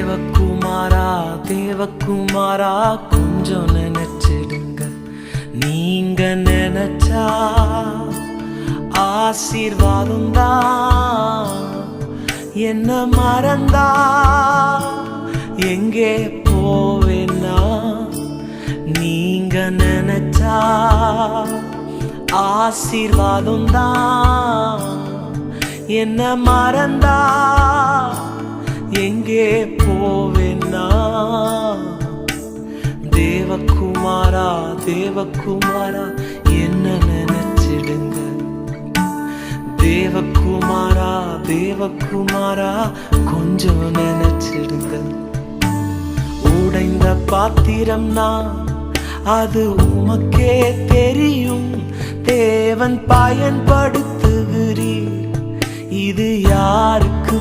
தேவகுமாரா தேவகுமாரா கொஞ்சம் நினைச்சிடுங்க. நீங்க நினைச்சா ஆசீர்வாதம் தான். என்ன மறந்தா எங்கே போவேன்னா, நீங்க நினைச்சா ஆசீர்வாதம் தான். என்ன மறந்தா எங்கே போவேன்னா, தேவகுமாரா தேவகுமாரா என்ன நினைச்சிடுங்க. தேவகுமாரா தேவகுமாரா கொஞ்சம் நினைச்சிடுங்க. உடைந்த பாத்திரம்னா அது உமக்கே தெரியும். தேவன் பயன்படுத்துகிறீர், இது யாருக்கு